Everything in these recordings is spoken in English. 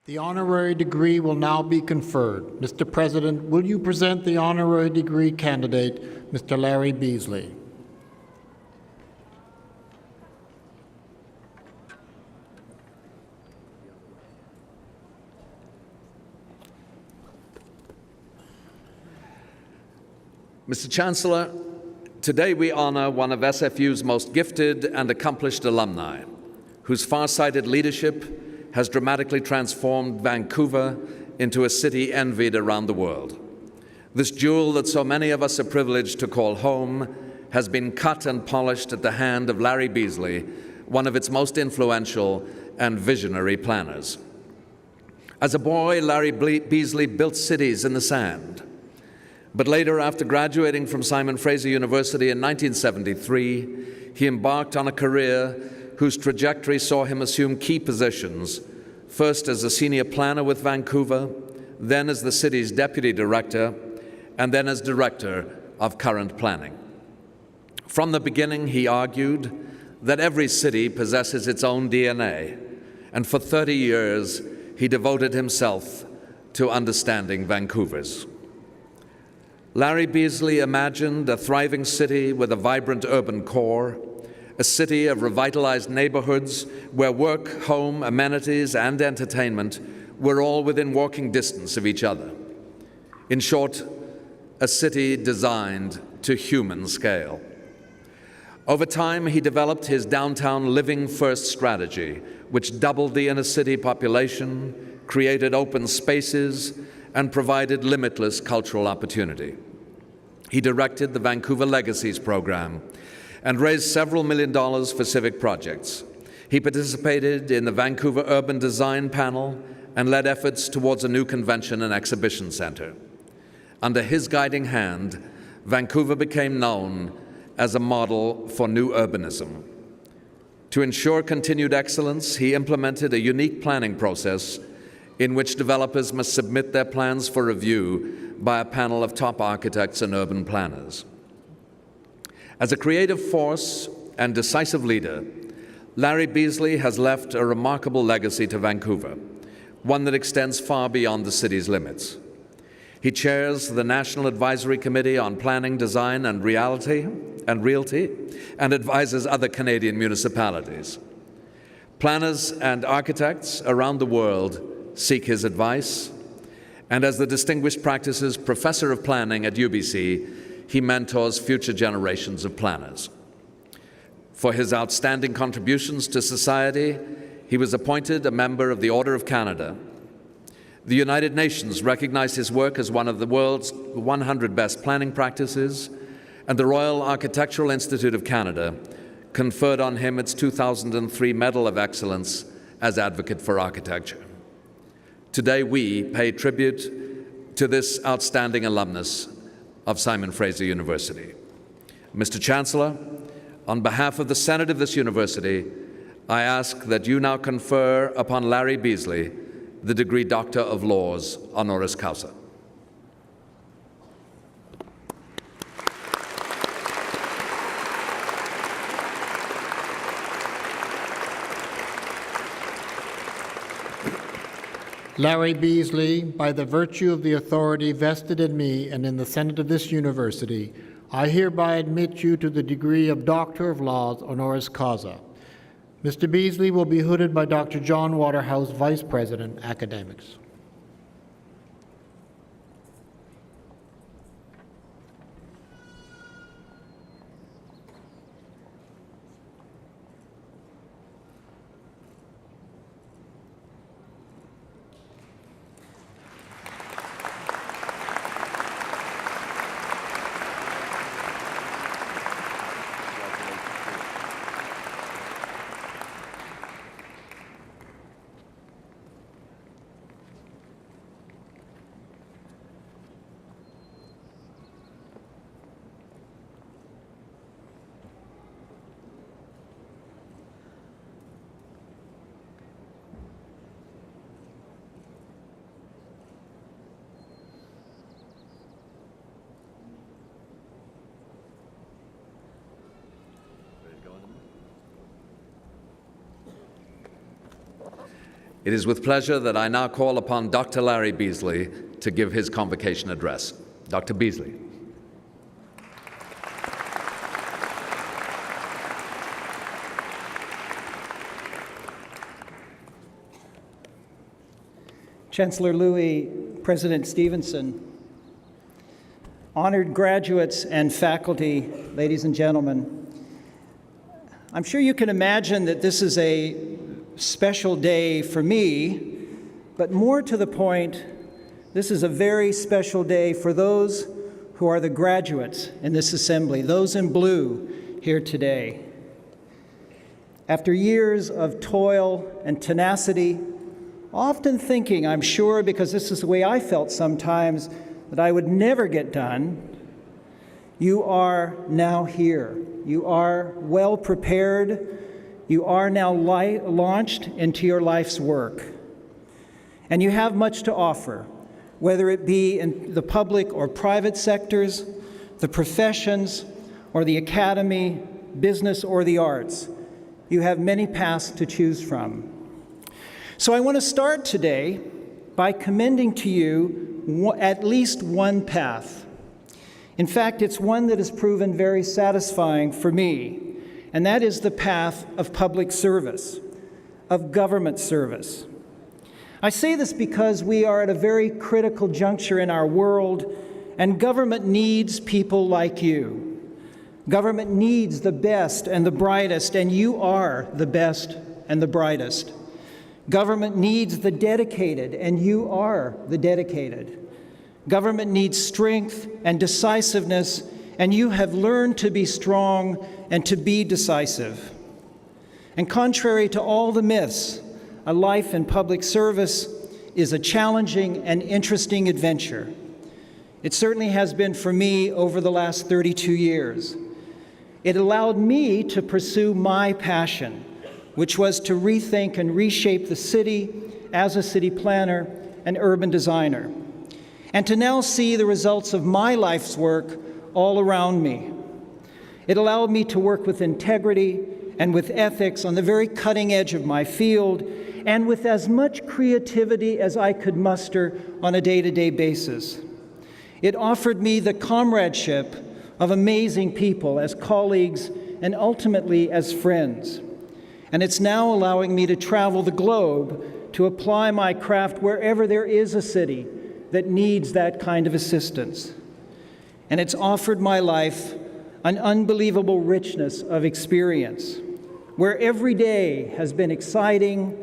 The honorary degree will now be conferred. Mr. President, will you present the honorary degree candidate, Mr. Larry Beasley? Mr. Chancellor, today we honor one of SFU's most gifted and accomplished alumni, whose far-sighted leadership has dramatically transformed Vancouver into a city envied around the world. This jewel that so many of us are privileged to call home has been cut and polished at the hand of Larry Beasley, one of its most influential and visionary planners. As a boy, Larry Beasley built cities in the sand. But later, after graduating from Simon Fraser University in 1973, he embarked on a career whose trajectory saw him assume key positions, first as a senior planner with Vancouver, then as the city's deputy director, and then as director of current planning. From the beginning, he argued that every city possesses its own DNA, and for 30 years, he devoted himself to understanding Vancouver's. Larry Beasley imagined a thriving city with a vibrant urban core, a city of revitalized neighborhoods where work, home, amenities, and entertainment were all within walking distance of each other. In short, a city designed to human scale. Over time, he developed his downtown living first strategy, which doubled the inner city population, created open spaces, and provided limitless cultural opportunity. He directed the Vancouver Legacies program and raised several $1 million for civic projects. He participated in the Vancouver Urban Design Panel and led efforts towards a new convention and exhibition center. Under his guiding hand, Vancouver became known as a model for new urbanism. To ensure continued excellence, he implemented a unique planning process in which developers must submit their plans for review by a panel of top architects and urban planners. As a creative force and decisive leader, Larry Beasley has left a remarkable legacy to Vancouver, one that extends far beyond the city's limits. He chairs the National Advisory Committee on Planning, Design, and Realty, and advises other Canadian municipalities. Planners and architects around the world seek his advice, and as the Distinguished Practices Professor of Planning at UBC, he mentors future generations of planners. For his outstanding contributions to society, he was appointed a member of the Order of Canada. The United Nations recognized his work as one of the world's 100 best planning practices, and the Royal Architectural Institute of Canada conferred on him its 2003 Medal of Excellence as Advocate for Architecture. Today, we pay tribute to this outstanding alumnus of Simon Fraser University. Mr. Chancellor, on behalf of the Senate of this university, I ask that you now confer upon Larry Beasley the degree Doctor of Laws, honoris causa. Larry Beasley, by the virtue of the authority vested in me and in the Senate of this university, I hereby admit you to the degree of Doctor of Laws, honoris causa. Mr. Beasley will be hooded by Dr. John Waterhouse, Vice President, Academics. It is with pleasure that I now call upon Dr. Larry Beasley to give his convocation address. Dr. Beasley. Chancellor Louis, President Stevenson, honored graduates and faculty, ladies and gentlemen, I'm sure you can imagine that this is a special day for me, but more to the point, this is a very special day for those who are the graduates in this assembly, those in blue here today. After years of toil and tenacity, often thinking, I'm sure, because this is the way I felt sometimes, that I would never get done, you are now here. You are well prepared. You are now launched into your life's work. And you have much to offer, whether it be in the public or private sectors, the professions, or the academy, business, or the arts. You have many paths to choose from. So I want to start today by commending to you at least one path. In fact, it's one that has proven very satisfying for me, and that is the path of public service, of government service. I say this because we are at a very critical juncture in our world, and government needs people like you. Government needs the best and the brightest, and you are the best and the brightest. Government needs the dedicated, and you are the dedicated. Government needs strength and decisiveness, and you have learned to be strong and to be decisive. And contrary to all the myths, a life in public service is a challenging and interesting adventure. It certainly has been for me over the last 32 years. It allowed me to pursue my passion, which was to rethink and reshape the city as a city planner and urban designer, and to now see the results of my life's work all around me. It allowed me to work with integrity and with ethics on the very cutting edge of my field, and with as much creativity as I could muster on a day-to-day basis. It offered me the comradeship of amazing people as colleagues and ultimately as friends. And it's now allowing me to travel the globe to apply my craft wherever there is a city that needs that kind of assistance. And it's offered my life an unbelievable richness of experience, where every day has been exciting,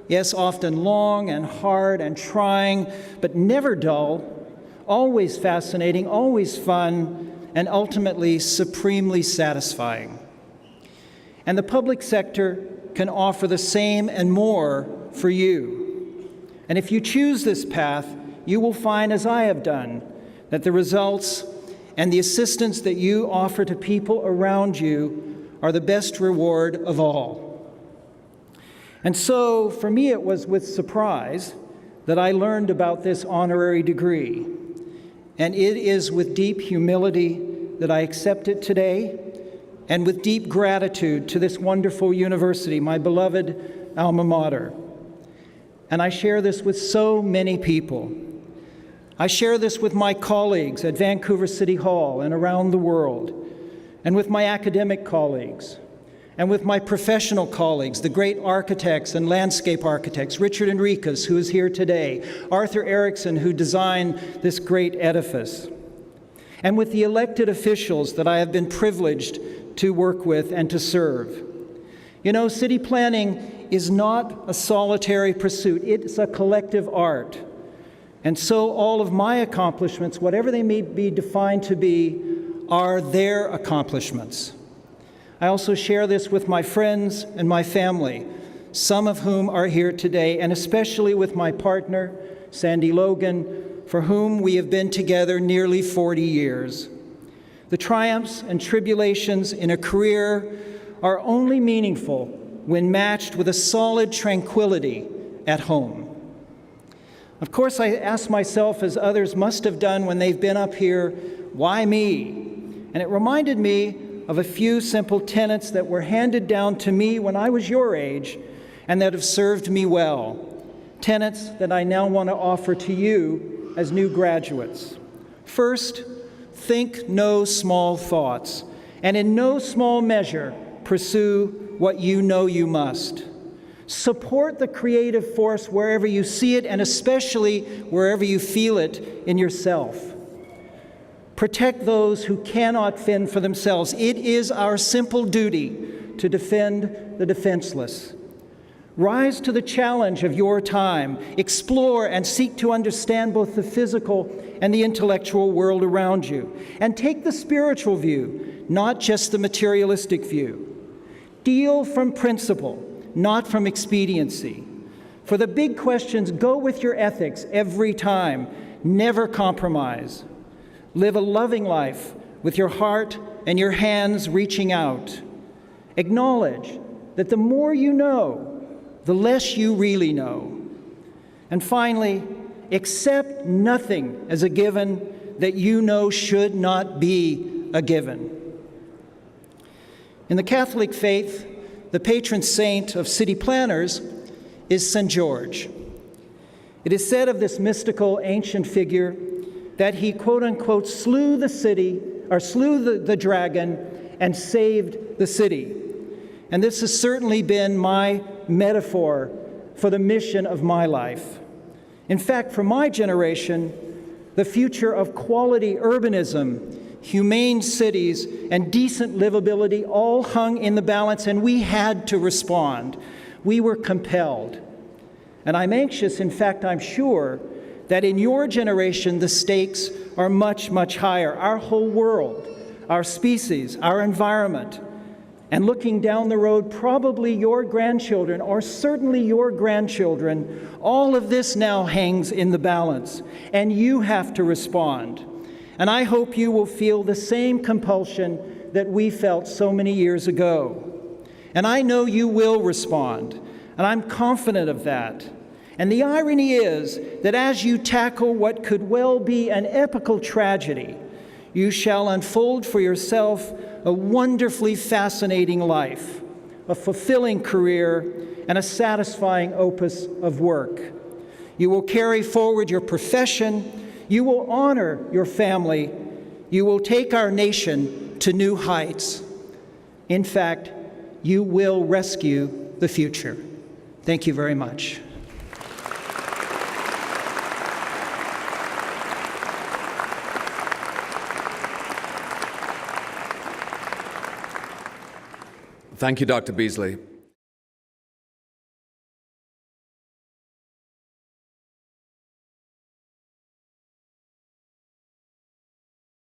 yes, often long and hard and trying, but never dull, always fascinating, always fun, and ultimately supremely satisfying. And the public sector can offer the same and more for you. And if you choose this path, you will find, as I have done, that the results and the assistance that you offer to people around you are the best reward of all. And so, for me, it was with surprise that I learned about this honorary degree. And it is with deep humility that I accept it today, and with deep gratitude to this wonderful university, my beloved alma mater. And I share this with so many people. I share this with my colleagues at Vancouver City Hall and around the world, and with my academic colleagues, and with my professional colleagues, the great architects and landscape architects, Richard Enriquez, who is here today, Arthur Erickson, who designed this great edifice, and with the elected officials that I have been privileged to work with and to serve. You know, city planning is not a solitary pursuit. It's a collective art. And so all of my accomplishments, whatever they may be defined to be, are their accomplishments. I also share this with my friends and my family, some of whom are here today, and especially with my partner, Sandy Logan, for whom we have been together nearly 40 years. The triumphs and tribulations in a career are only meaningful when matched with a solid tranquility at home. Of course, I ask myself, as others must have done when they've been up here, why me? And it reminded me of a few simple tenets that were handed down to me when I was your age and that have served me well. tenets that I now want to offer to you as new graduates. First, think no small thoughts, and in no small measure, pursue what you know you must. Support the creative force wherever you see it, and especially wherever you feel it in yourself. Protect those who cannot fend for themselves. It is our simple duty to defend the defenseless. Rise to the challenge of your time. Explore and seek to understand both the physical and the intellectual world around you. And take the spiritual view, not just the materialistic view. Deal from principle, not from expediency. For the big questions, go with your ethics every time. Never compromise. Live a loving life with your heart and your hands reaching out. Acknowledge that the more you know, the less you really know. And finally, accept nothing as a given that you know should not be a given. In the Catholic faith, the patron saint of city planners is St. George. It is said of this mystical ancient figure that he, quote unquote, slew the dragon and saved the city. And this has certainly been my metaphor for the mission of my life. In fact, for my generation, the future of quality urbanism, humane cities, and decent livability all hung in the balance, and we had to respond. We were compelled. And I'm anxious, in fact, I'm sure, that in your generation, the stakes are much, much higher. Our whole world, our species, our environment, and looking down the road, probably your grandchildren, or certainly your grandchildren, all of this now hangs in the balance, and you have to respond. And I hope you will feel the same compulsion that we felt so many years ago. And I know you will respond, and I'm confident of that. And the irony is that as you tackle what could well be an epical tragedy, you shall unfold for yourself a wonderfully fascinating life, a fulfilling career, and a satisfying opus of work. You will carry forward your profession, you will honor your family, you will take our nation to new heights. In fact, you will rescue the future. Thank you very much. Thank you, Dr. Beasley.